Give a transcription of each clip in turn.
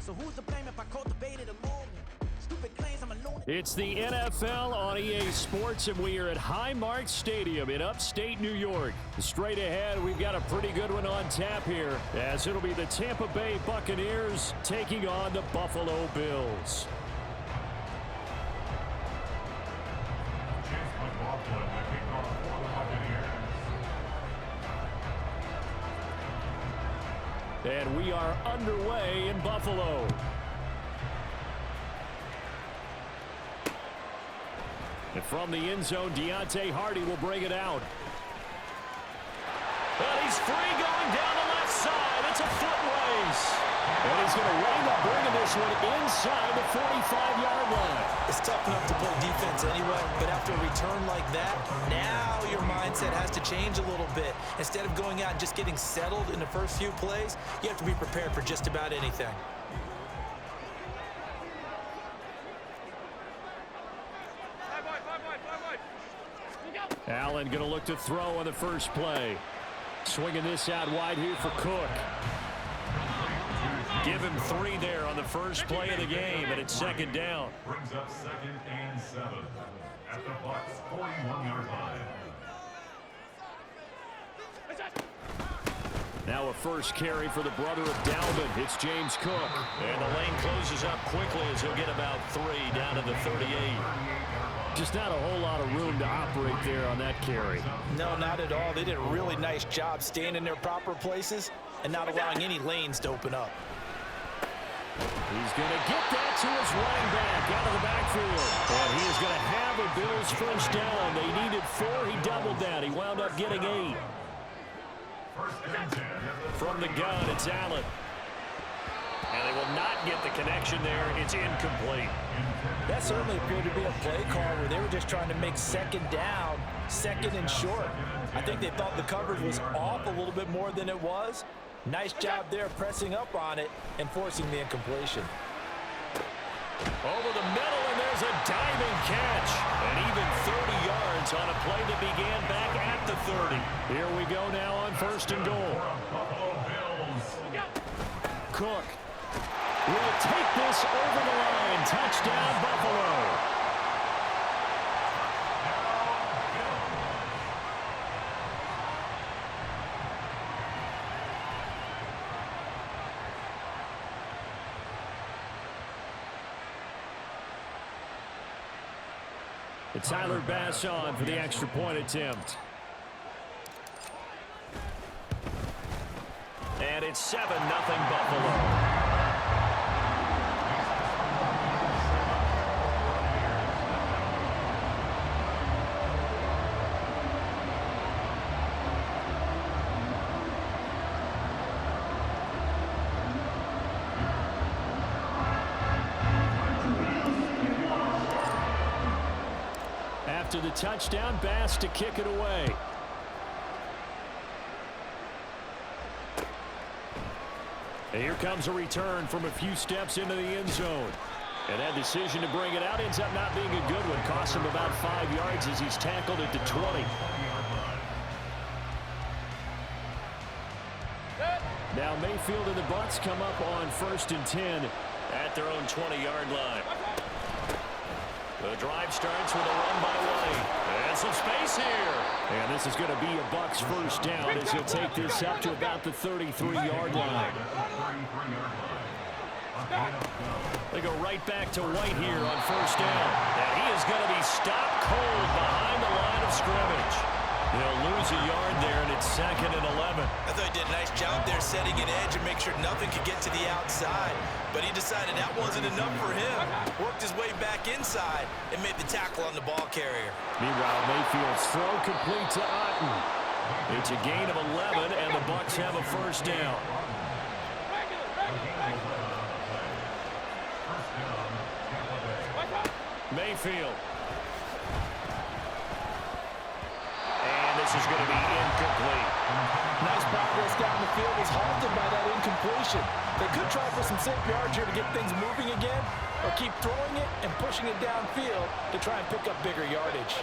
So who's to blame if I cultivated a movement? Stupid claims I'm a lunatic. It's the NFL on EA Sports, and we are at Highmark Stadium in upstate New York. Straight ahead, we've got a pretty good one on tap here, as it'll be the Tampa Bay Buccaneers taking on the Buffalo Bills. And we are underway in Buffalo. And from the end zone, Deontay Hardy will bring it out. But he's free going down the left side. It's a foot race. And he's going to wind up bringing this one inside the 45-yard line. It's tough enough to play defense anyway, but after a return like that, now your mindset has to change a little bit. Instead of going out and just getting settled in the first few plays, you have to be prepared for just about anything. Allen going to look to throw on the first play. Swinging this out wide here for Cook. Give him 3 there on the first play of the game, and it's second down. Brings up 2nd and 7 at the Bucs 41-yard line. Now a first carry for the brother of Dalvin. It's James Cook. And the lane closes up quickly as he'll get about 3 down to the 38. Just not a whole lot of room to operate there on that carry. No, not at all. They did a really nice job staying in their proper places and not allowing any lanes to open up. He's going to get that to his running back out of the backfield. And he is going to have a Bills first down. They needed 4. He doubled that. He wound up getting 8. From the gun, it's Allen. And they will not get the connection there. It's incomplete. That certainly appeared to be a play call where they were just trying to make second down, second and short. I think they thought the coverage was off a little bit more than it was. Nice job there pressing up on it and forcing the incompletion. Over the middle, and there's a diving catch. And even 30 yards on a play that began back at the 30. Here we go now on first and goal. Cook will take this over the line. Touchdown, Buffalo. And Tyler Bass on for the extra point attempt. And it's 7-0 Buffalo. After the touchdown, Bass to kick it away. And here comes a return from a few steps into the end zone. And that decision to bring it out ends up not being a good one. Costs him about 5 yards as he's tackled at the 20. Now Mayfield and the Bucs come up on 1st and 10 at their own 20-yard line. The drive starts with a run by White. And some space here. And this is going to be a Bucs first down as he'll take this up to about the 33-yard line. They go right back to White here on first down. And he is going to be stopped cold behind the line of scrimmage. They'll lose a yard there, and it's 2nd and 11. I thought he did a nice job there setting an edge and make sure nothing could get to the outside. But he decided that wasn't enough for him. Worked his way back inside and made the tackle on the ball carrier. Meanwhile, Mayfield's throw complete to Otten. It's a gain of 11, and the Bucs have a first down. Mayfield. This is going to be incomplete. Nice progress down the field was halted by that incompletion. They could try for some safe yards here to get things moving again, or keep throwing it and pushing it downfield to try and pick up bigger yardage.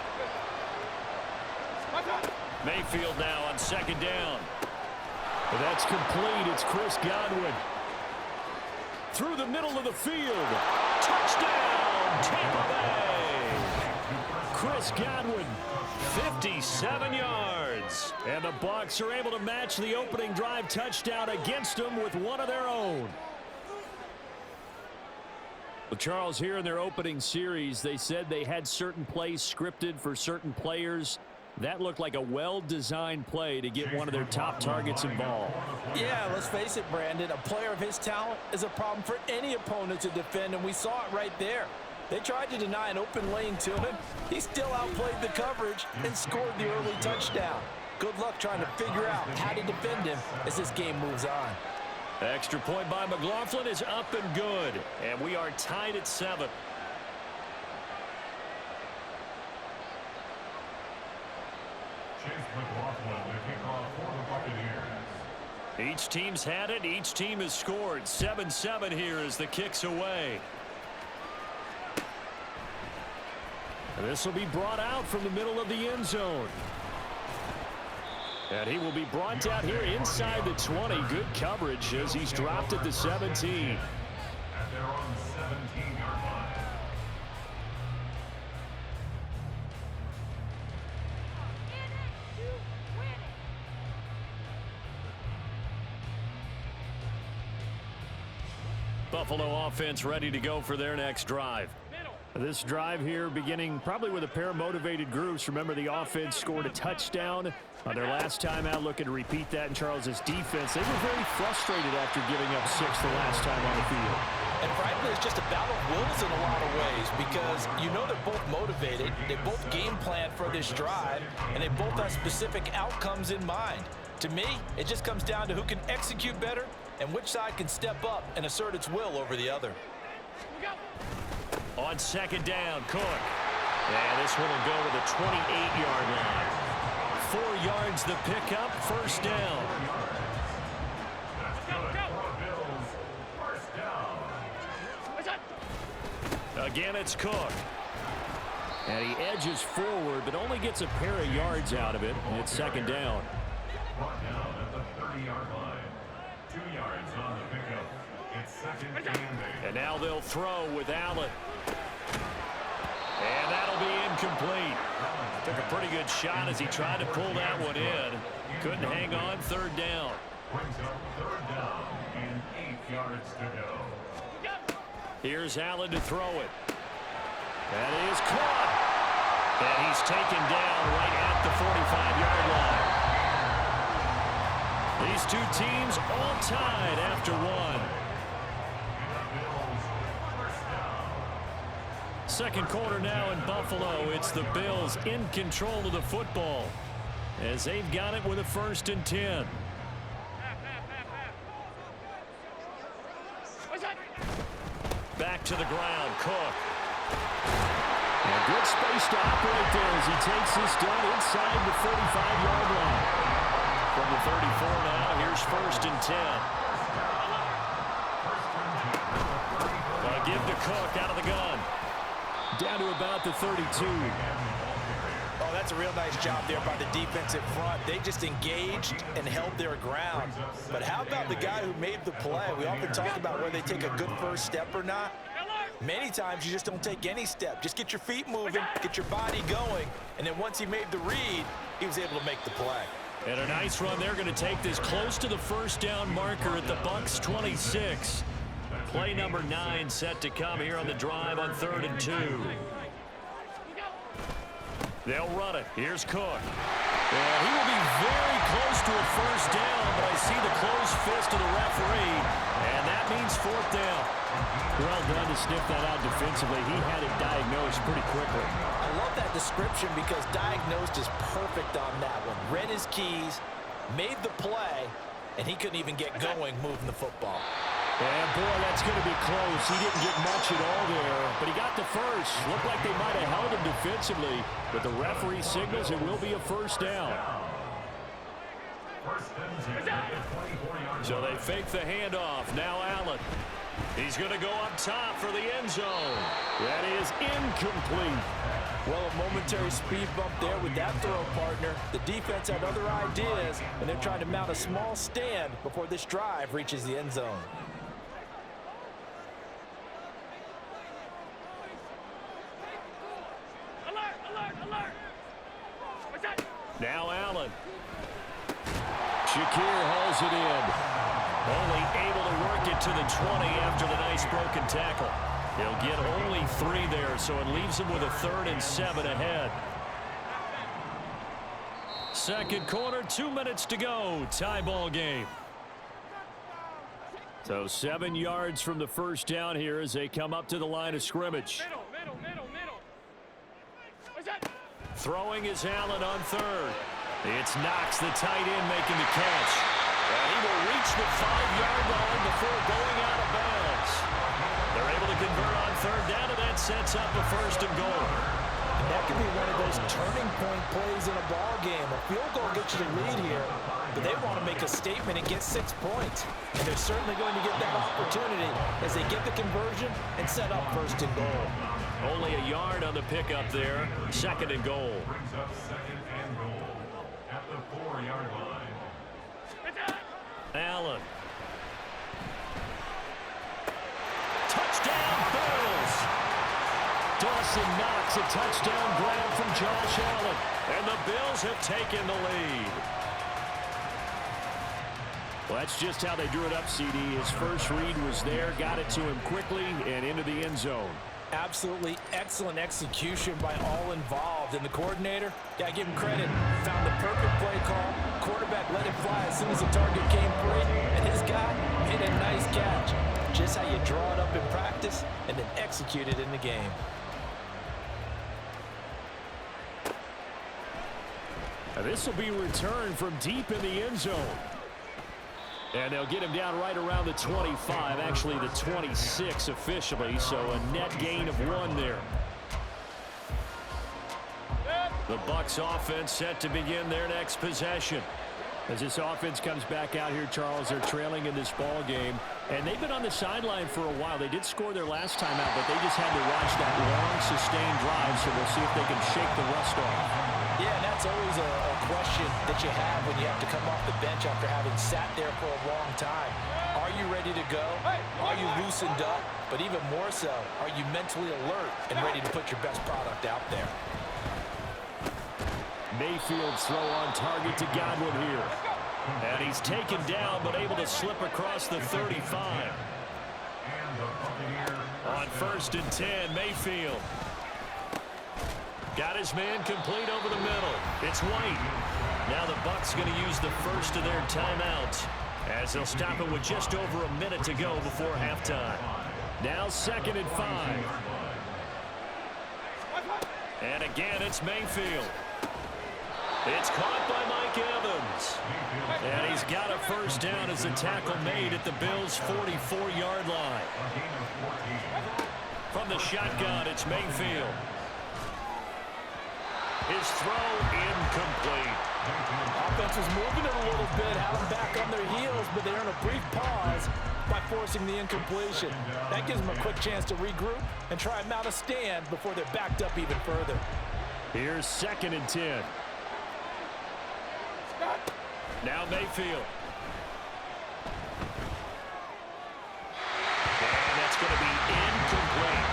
Mayfield now on 2nd down. But that's complete. It's Chris Godwin. through the middle of the field. Touchdown, Tampa Bay. Chris Godwin, 57 yards. And the Bucs are able to match the opening drive touchdown against them with one of their own. Well, Charles, here in their opening series, they said they had certain plays scripted for certain players. That looked like a well-designed play to get one of their top targets involved. Yeah, let's face it, Brandon. A player of his talent is a problem for any opponent to defend, and we saw it right there. They tried to deny an open lane to him. He still outplayed the coverage and scored the early touchdown. Good luck trying to figure out how to defend him as this game moves on. Extra point by McLaughlin is up and good, and we are tied at 7. Chase McLaughlin, the kickoff for the Buccaneers. Each team's had it. Each team has scored. 7-7 here as the kick's away. This will be brought out from the middle of the end zone. And he will be brought out here inside the 20. Good coverage as he's dropped at the 17. At their own 17-yard line. Buffalo offense ready to go for their next drive. This drive here beginning probably with a pair of motivated groups. Remember, the offense scored a touchdown on their last time out. Looking to repeat that in Charles's defense. They were very frustrated after giving up 6 the last time on the field. And frankly, it's just a battle of wills in a lot of ways because you know they're both motivated. They both game plan for this drive, and they both have specific outcomes in mind. To me, it just comes down to who can execute better and which side can step up and assert its will over the other. On second down, Cook. And this one will go to the 28-yard line. 4 yards the pickup, first down. Again, it's Cook. And he edges forward, but only gets a pair of yards out of it. And it's second down. Brought down at the 30-yard line. 2 yards on the pickup. It's second and 8. And now they'll throw with Allen. And that'll be incomplete. Took a pretty good shot as he tried to pull that one in. Couldn't hang on, third down. Brings up third down and 8 yards to go. Here's Allen to throw it. That is caught. And he's taken down right at the 45-yard line. These two teams all tied after one. Second quarter now in Buffalo. It's the Bills in control of the football as they've got it with a 1st and 10. Back to the ground, Cook. And good space to operate there as he takes this down inside the 45-yard line. From the 34 now, here's 1st and 10. They'll give to Cook out of the gun. Down to about the 32. Oh, that's a real nice job there by the defensive front. They just engaged and held their ground. But how about the guy who made the play? We often talk about whether they take a good first step or not. Many times you just don't take any step. Just get your feet moving, get your body going, and then once he made the read, he was able to make the play. And a nice run. They're going to take this close to the first down marker at the Bucs 26. Play number 9 set to come here on the drive on 3rd and 2. They'll run it. Here's Cook. And he will be very close to a first down, but I see the closed fist of the referee, and that means 4th down. Well done to sniff that out defensively. He had it diagnosed pretty quickly. I love that description because diagnosed is perfect on that one. Read his keys, made the play, and he couldn't even get going moving the football. And boy, that's going to be close. He didn't get much at all there, but he got the first. Looked like they might have held him defensively, but the referee signals it will be a first down. So they fake the handoff. Now Allen. He's going to go up top for the end zone. That is incomplete. Well, a momentary speed bump there with that throw, partner. The defense had other ideas, and they're trying to mount a small stand before this drive reaches the end zone. Now Allen. Shakir hauls it in. Only able to work it to the 20 after the nice broken tackle. He'll get only 3 there, so it leaves him with a 3rd and 7 ahead. Second quarter, 2 minutes to go. Tie ball game. So 7 yards from the first down here as they come up to the line of scrimmage. Middle. Throwing is Allen on 3rd. It's Knox, the tight end, making the catch. And he will reach the 5-yard line before going out of bounds. They're able to convert on 3rd down, and that sets up a 1st and goal. And that could be one of those turning point plays in a ball game. A field goal gets you the lead here, but they want to make a statement and get 6 points. And they're certainly going to get that opportunity as they get the conversion and set up 1st and goal. Only a yard on the pickup there. 2nd and goal. Brings up 2nd and goal at the 4-yard line. Allen. Touchdown, Bills. Dawson Knox, a touchdown grab from Josh Allen. And the Bills have taken the lead. Well, that's just how they drew it up, CD. His first read was there, got it to him quickly, and into the end zone. Absolutely excellent execution by all involved. And the coordinator, got to give him credit, found the perfect play call. Quarterback let it fly as soon as the target came free. And his guy made a nice catch. Just how you draw it up in practice and then execute it in the game. Now this will be returned from deep in the end zone. And they'll get him down right around the 25, actually the 26 officially, so a net gain of 1 there. The Bucs offense set to begin their next possession. As this offense comes back out here, Charles, they're trailing in this ball game, and they've been on the sideline for a while. They did score their last time out, but they just had to watch that long, sustained drive, so we'll see if they can shake the rust off. Yeah, and that's always a question that you have when you have to come off the bench after having sat there for a long time. Are you ready to go? Are you loosened up? But even more so, are you mentally alert and ready to put your best product out there? Mayfield's throw on target to Godwin here. And he's taken down, but able to slip across the 35. On 1st and 10, Mayfield. Got his man complete over the middle. It's White. Now the Bucs going to use the first of their timeouts as they'll stop it with just over a minute to go before halftime. Now 2nd and 5. And again, it's Mayfield. It's caught by Mike Evans. And he's got a 1st down as the tackle made at the Bills' 44-yard line. From the shotgun, it's Mayfield. His throw incomplete. Offense was moving it a little bit, had them back on their heels, but they're in a brief pause by forcing the incompletion. That gives them a quick chance to regroup and try and mount a stand before they're backed up even further. Here's 2nd and 10. Now Mayfield. And that's going to be incomplete.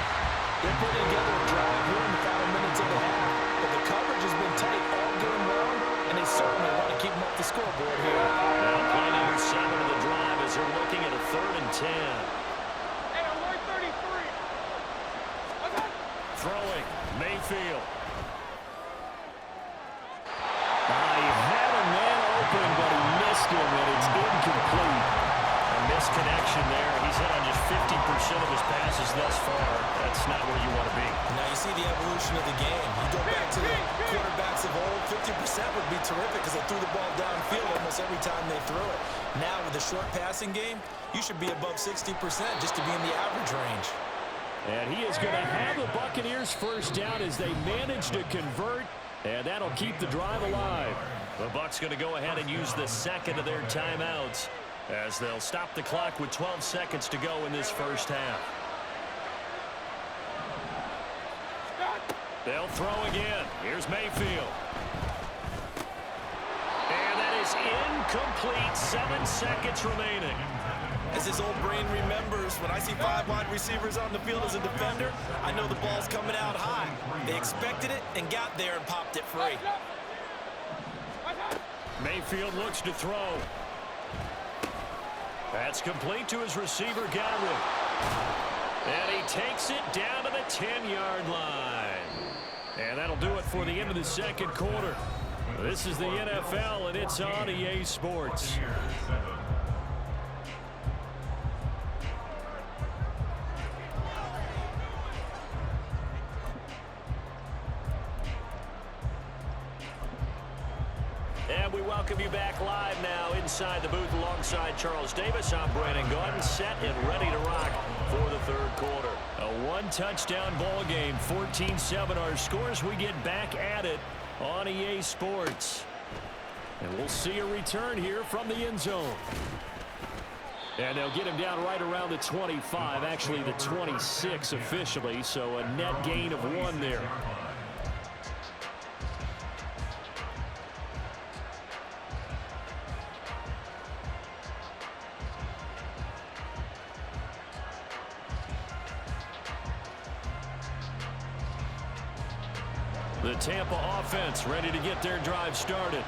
They're putting together a drive here in the final minutes of the half, but the coverage has been tight all game long, and they certainly want to keep them off the scoreboard here. Now play number 7 of the drive as they're looking at a 3rd and 10. Hey, I'm worth 33. Throwing, Mayfield. He had a man open, but he missed him, and it's incomplete. A misconnection there. He's hit on just 50% of his passes thus far. That's not where you want to be. Now you see the evolution of the game. You go back to the quarterbacks of old, 50% would be terrific because they threw the ball downfield almost every time they threw it. Now with the short passing game, you should be above 60% just to be in the average range. And he is going to have the Buccaneers 1st down as they manage to convert, and that'll keep the drive alive. The Bucs going to go ahead and use the 2nd of their timeouts as they'll stop the clock with 12 seconds to go in this first half. They'll throw again. Here's Mayfield. And that is incomplete. 7 seconds remaining. As his old brain remembers, when I see 5 wide receivers on the field as a defender, I know the ball's coming out high. They expected it and got there and popped it free. Mayfield looks to throw. That's complete to his receiver, Godwin. And he takes it down to the 10-yard line. And that'll do it for the end of the second quarter. This is the NFL, and it's on EA Sports. And we welcome you back live now inside the booth alongside Charles Davis. I'm Brandon Gordon, set and ready to rock for the third quarter. A one-touchdown ball game, 14-7 our scores. We get back at it on EA Sports. And we'll see a return here from the end zone. And they'll get him down right around the 25, actually the 26 officially, so a net gain of 1 there. The Tampa offense ready to get their drive started.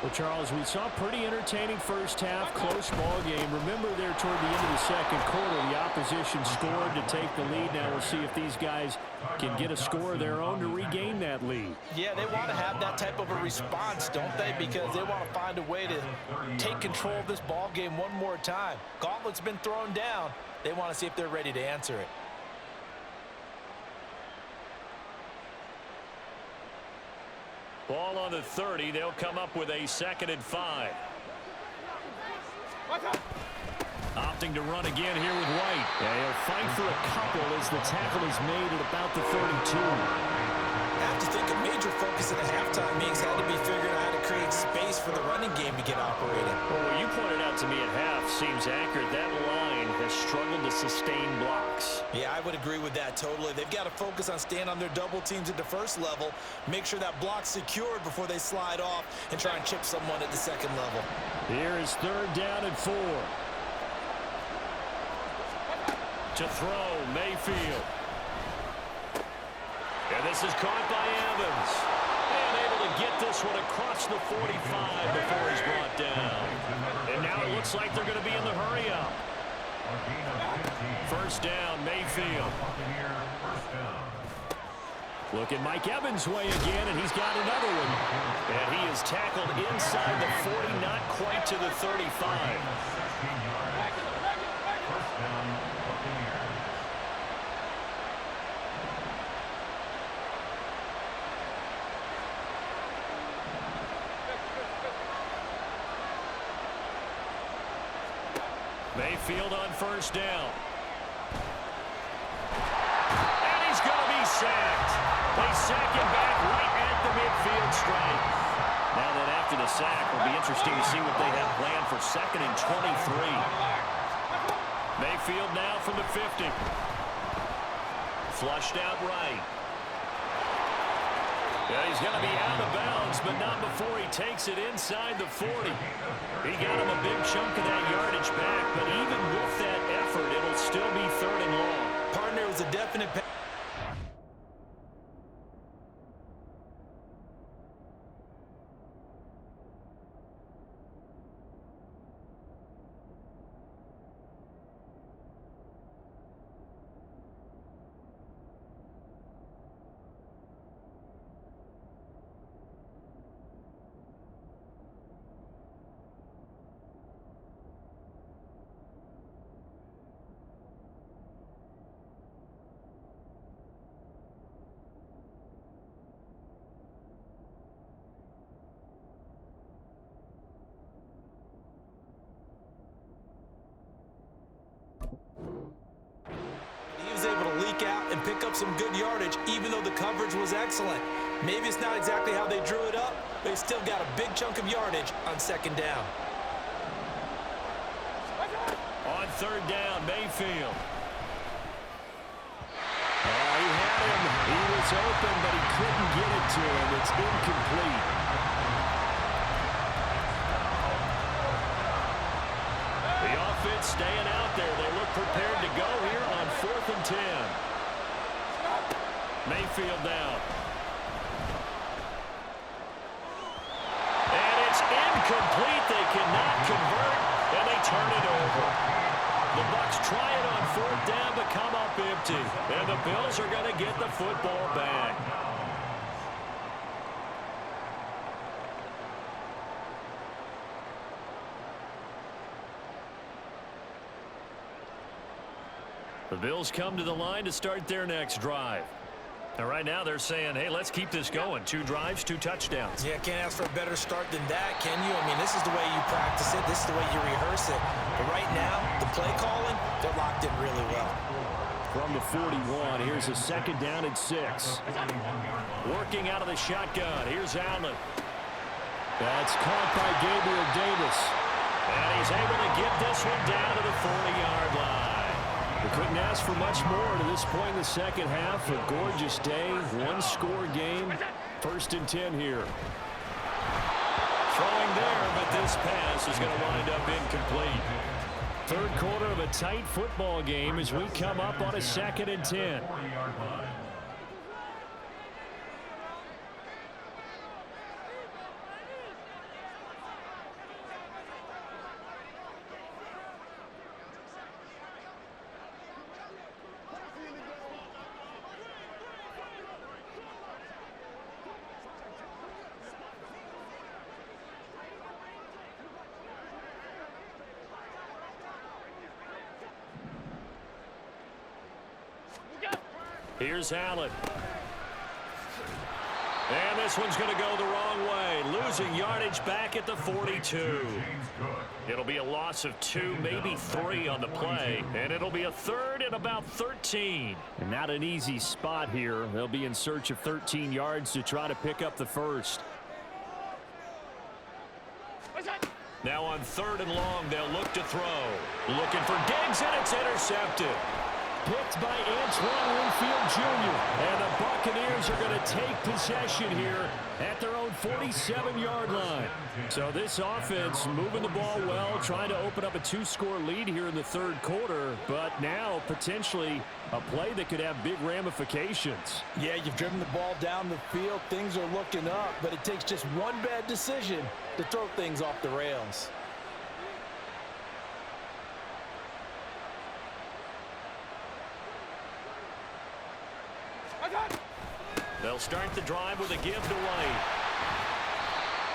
Well, Charles, we saw a pretty entertaining first half, close ball game. Remember there toward the end of the second quarter, the opposition scored to take the lead. Now we'll see if these guys can get a score of their own to regain that lead. Yeah, they want to have that type of a response, don't they? Because they want to find a way to take control of this ball game one more time. Gauntlet's been thrown down. They want to see if they're ready to answer it. Ball on the 30. They'll come up with a 2nd and 5. Opting to run again here with White. Yeah, he'll fight for a couple as the tackle is made at about the 32. I have to think a major focus at the halftime meetings had to be figuring out how to create space for the running game to get operating. Well, what you pointed out to me at half seems accurate. That line has struggled to sustain blocks. Yeah, I would agree with that totally. They've got to focus on staying on their double teams at the first level, make sure that block's secured before they slide off and try and chip someone at the second level. Here is 3rd down and 4. To throw, Mayfield. And this is caught by Evans. And able to get this one across the 45 before he's brought down. And now it looks like they're going to be in the hurry-up. 1st down, Mayfield. Look at Mike Evans' way again, and he's got another one. And he is tackled inside the 40, not quite to the 35. Mayfield on 1st down. And he's going to be sacked. They sack him back right at the midfield stripe. Now that after the sack, will be interesting to see what they have planned for 2nd and 23. Mayfield now from the 50. Flushed out right. Yeah, he's going to be out of bounds, but not before he takes it inside the 40. He got him a big chunk of that yardage back, but even with that effort, it'll still be 3rd and long. Partner, was a definite pass. Out and pick up some good yardage, even though the coverage was excellent. Maybe it's not exactly how they drew it up, but they still got a big chunk of yardage on 2nd down. On 3rd down, Mayfield. He had him. He was open, but he couldn't get it to him. It's incomplete. The offense staying out there. They look prepared to go here on 4th and 10. Mayfield down. And it's incomplete. fourth down to come up empty. And the Bills are going to get the football back. The Bills come to the line to start their next drive. And right now they're saying, hey, let's keep this going. 2 drives, 2 touchdowns. Yeah, can't ask for a better start than that, can you? I mean, this is the way you practice it. This is the way you rehearse it. But right now, the play calling, they're locked in really well. From the 41, here's a second down and 6. Working out of the shotgun. Here's Allen. That's caught by Gabriel Davis. And he's able to get this one down to the 40-yard line. We couldn't ask for much more to this point in the second half. A gorgeous day, 1-score game. 1st and 10 here. Throwing there, but this pass is going to wind up incomplete. Third quarter of a tight football game as we come up on a 2nd and 10. Here's Allen. And this one's going to go the wrong way. Losing yardage back at the 42. It'll be a loss of 2, maybe 3 on the play. And it'll be a 3rd and about 13. And not an easy spot here. They'll be in search of 13 yards to try to pick up the first. Now on 3rd and long, they'll look to throw. Looking for Diggs, and it's intercepted. Picked by Antoine Winfield Jr. And the Buccaneers are going to take possession here at their own 47-yard line. So this offense moving the ball well, trying to open up a 2-score lead here in the third quarter, but now potentially a play that could have big ramifications. Yeah, you've driven the ball down the field. Things are looking up, but it takes just one bad decision to throw things off the rails. They'll start the drive with a give to White.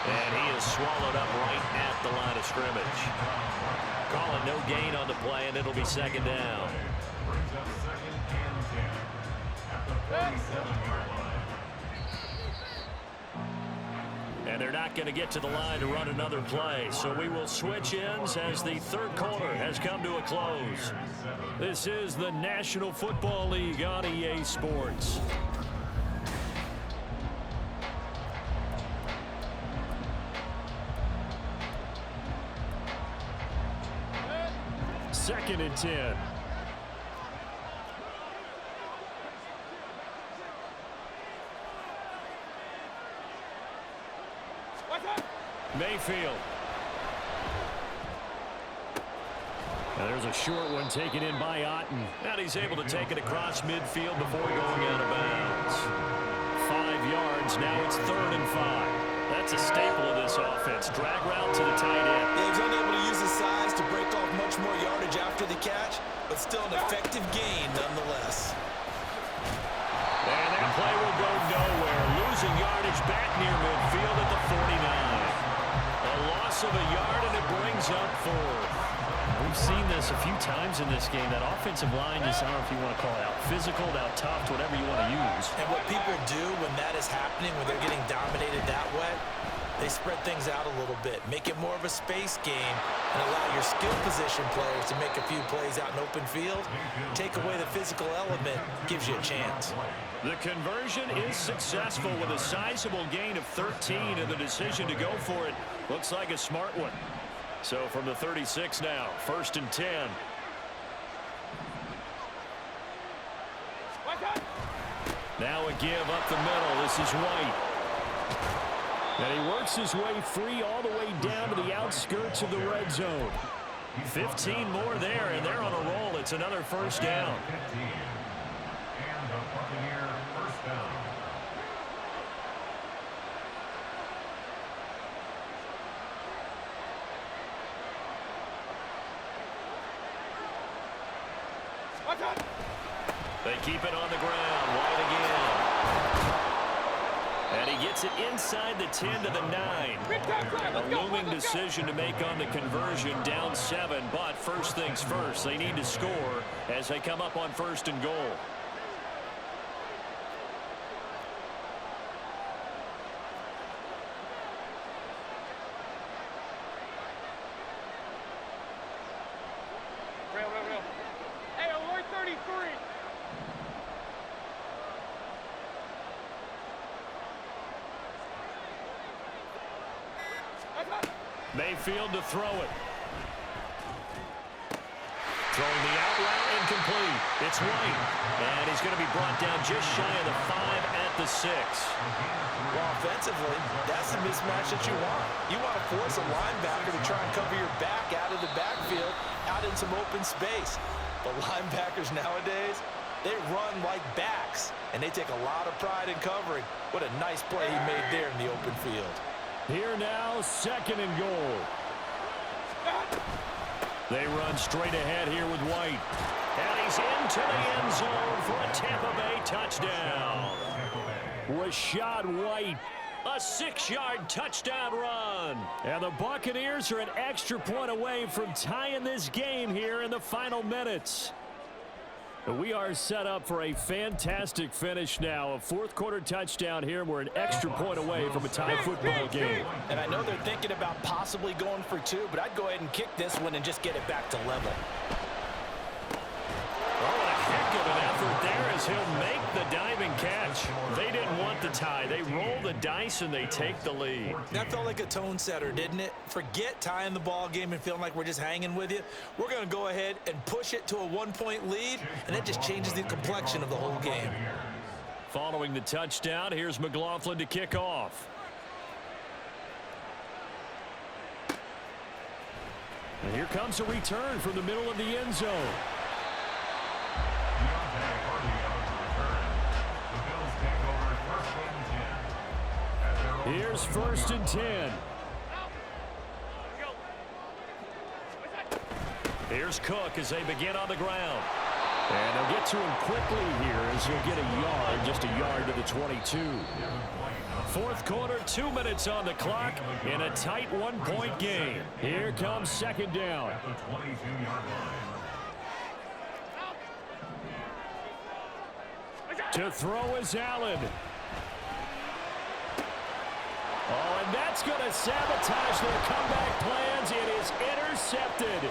And he is swallowed up right at the line of scrimmage. Calling no gain on the play, and it'll be 2nd down. Brings up 2nd and 10 at the 47-yard line. And they're not going to get to the line to run another play. So we will switch ends as the third quarter has come to a close. This is the National Football League on EA Sports. Second and 10. Mayfield. Now there's a short one taken in by Otten. And he's able to take it across midfield before going out of bounds. 5 yards. Now it's 3rd and 5. That's a staple of this offense. Drag route to the tight end. Yeah, he was unable to use his size to break off much more yardage after the catch, but still an effective gain nonetheless. And that play will go nowhere. Losing yardage back near midfield at the 49. A loss of a yard, and it brings up 4th. We've seen this a few times in this game. That offensive line, just, I don't know if you want to call it out physical, out tough, whatever you want to use. And what people do when that is happening, when they're getting dominated that way, they spread things out a little bit, make it more of a space game, and allow your skill position players to make a few plays out in open field. Take away the physical element, gives you a chance. The conversion is successful with a sizable gain of 13, and the decision to go for it looks like a smart one. So from the 36 now, 1st and 10. Now a give up the middle. This is White. And he works his way free all the way down to the outskirts of the red zone. 15 more there, and they're on a roll. It's another 1st down. And the Buccaneer 1st down. They keep it on the ground. White again. And he gets it inside the 10 to the 9. A looming decision to make on the conversion, down 7. But first things first, they need to score as they come up on 1st and goal. Real. Hey, alert 33. Mayfield to throw it. Throwing the out route incomplete. It's White. And he's going to be brought down just shy of the 5 at the 6. Well, offensively, that's the mismatch that you want. You want to force a linebacker to try and cover your back out of the backfield, out in some open space. But linebackers nowadays, they run like backs, and they take a lot of pride in covering. What a nice play he made there in the open field. Here now, 2nd and goal. They run straight ahead here with White. And he's into the end zone for a Tampa Bay touchdown. Rashad White, a 6-yard touchdown run. And the Buccaneers are an extra point away from tying this game here in the final minutes. We are set up for a fantastic finish now. A 4th quarter touchdown here. We're an extra point away from a tie football game. And I know they're thinking about possibly going for 2, but I'd go ahead and kick this one and just get it back to level. Oh, what a heck of an effort there as he'll make the diving catch. They didn't want the tie. They roll the dice and they take the lead. That felt like a tone setter, didn't it? Forget tying the ball game and feeling like we're just hanging with you. We're going to go ahead and push it to a 1-point lead, and that just changes the complexion of the whole game. Following the touchdown, here's McLaughlin to kick off. And here comes a return from the middle of the end zone. Here's 1st and 10. Here's Cook as they begin on the ground. And they'll get to him quickly here as he'll get a yard, just a yard to the 22. 4th quarter, 2 minutes on the clock in a tight 1-point game. Here comes 2nd down. To throw is Allen. Oh, and that's going to sabotage their comeback plans. It is intercepted.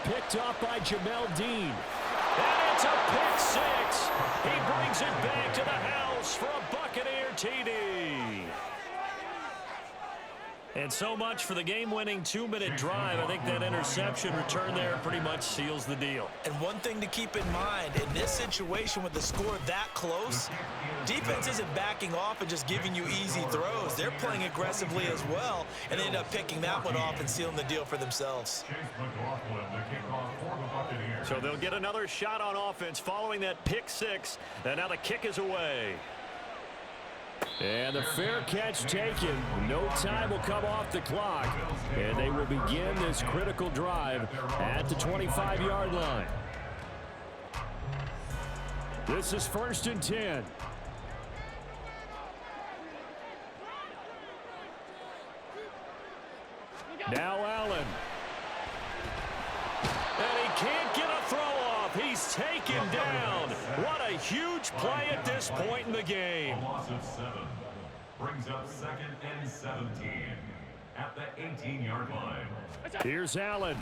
Picked off by Jamel Dean. And it's a pick 6. He brings it back to the house for a Buccaneer TD. And so much for the game-winning 2-minute drive. I think that interception return there pretty much seals the deal. And one thing to keep in mind, in this situation with the score that close, defense isn't backing off and just giving you easy throws. They're playing aggressively as well, and they end up picking that one off and sealing the deal for themselves. So they'll get another shot on offense following that pick 6. And now the kick is away. And the fair catch taken. No time will come off the clock. And they will begin this critical drive at the 25-yard line. This is 1st and 10. Now Allen. And he can't get a throw off. He's taken down. What a huge play at this point in the game. A loss of 7 brings up 2nd and 17 at the 18-yard line. Here's Allen.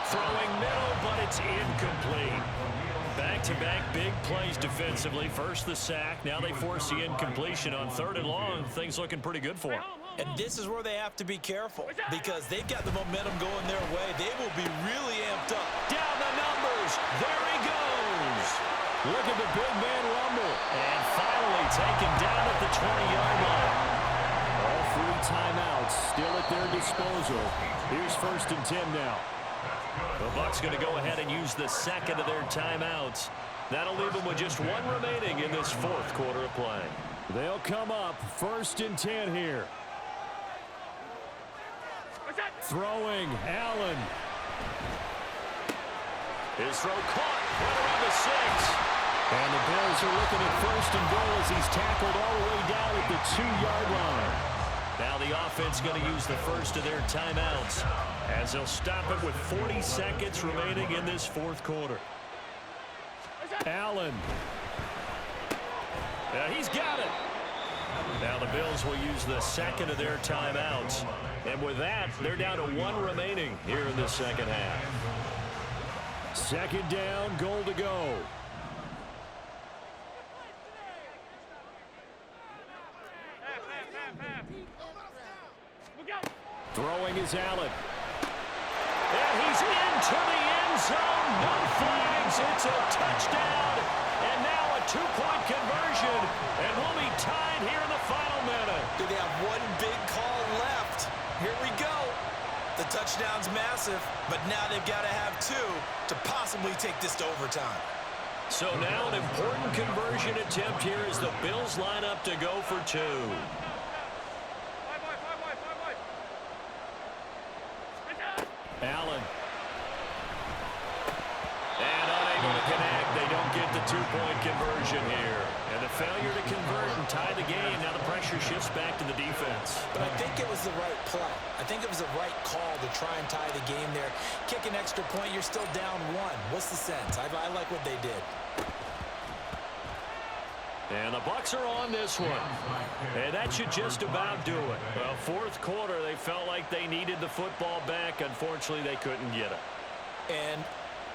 Throwing middle, but it's incomplete. Back-to-back big plays defensively. First the sack. Now they force the incompletion on 3rd and long. Things looking pretty good for them. And this is where they have to be careful because they've got the momentum going their way. They will be really amped up. Down the numbers. There he goes. Look at the big man rumble. And finally taken down at the 20-yard line. All 3 timeouts still at their disposal. Here's 1st and 10 now. The Bucs going to go ahead and use the 2nd of their timeouts. That'll leave them with just 1 remaining in this 4th quarter of play. They'll come up 1st and 10 here. Throwing, Allen. His throw caught right around the 6. And the Bills are looking at 1st and goal as he's tackled all the way down at the 2-yard line. Now the offense going to use the first of their timeouts as they'll stop it with 40 seconds remaining in this 4th quarter. Allen. He's got it. Now the Bills will use the 2nd of their timeouts. And with that, they're down to 1 remaining here in the 2nd half. 2nd down, goal to go. Throwing is Allen. And he's into the end zone. No flags. It's a touchdown. And now a 2-point conversion. And we'll be tied here in the final minute. Do they have one big call left? Here we go. The touchdown's massive, but now they've got to have 2 to possibly take this to overtime. So now an important conversion attempt here as the Bills line up to go for 2. Allen. And unable to connect. They don't get the 2-point conversion here. And the failure to convert and tie the game. Now the pressure shifts back to the defense. But I think it was the right play. I think it was the right call to try and tie the game there. Kick an extra point, you're still down 1. What's the sense? I like what they did. And the Bucs are on this one. And that should just about do it. Well, 4th quarter, they felt like they needed the football back. Unfortunately, they couldn't get it. And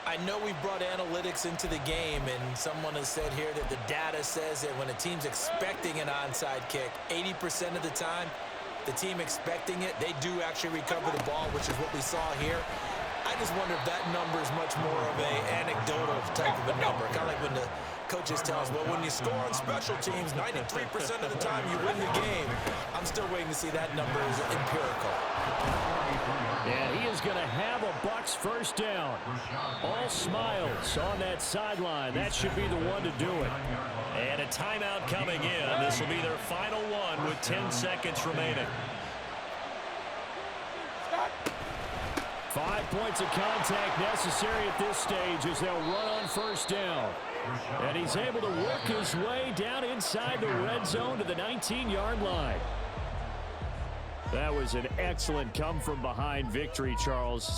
I know we brought analytics into the game, and someone has said here that the data says that when a team's expecting an onside kick, 80% of the time, the team expecting it, they do actually recover the ball, which is what we saw here. I just wonder if that number is much more of a anecdotal type of a number. Kind of like when the coaches tell us, well, when you score on special teams, 93% of the time you win the game. I'm still waiting to see that number is empirical. And he is going to have a Bucs 1st down. All smiles on that sideline. That should be the one to do it. And a timeout coming in. This will be their final one with 10 seconds remaining. 5 points of contact necessary at this stage as they'll run on 1st down. And he's able to work his way down inside the red zone to the 19-yard line. That was an excellent come-from-behind victory, Charles.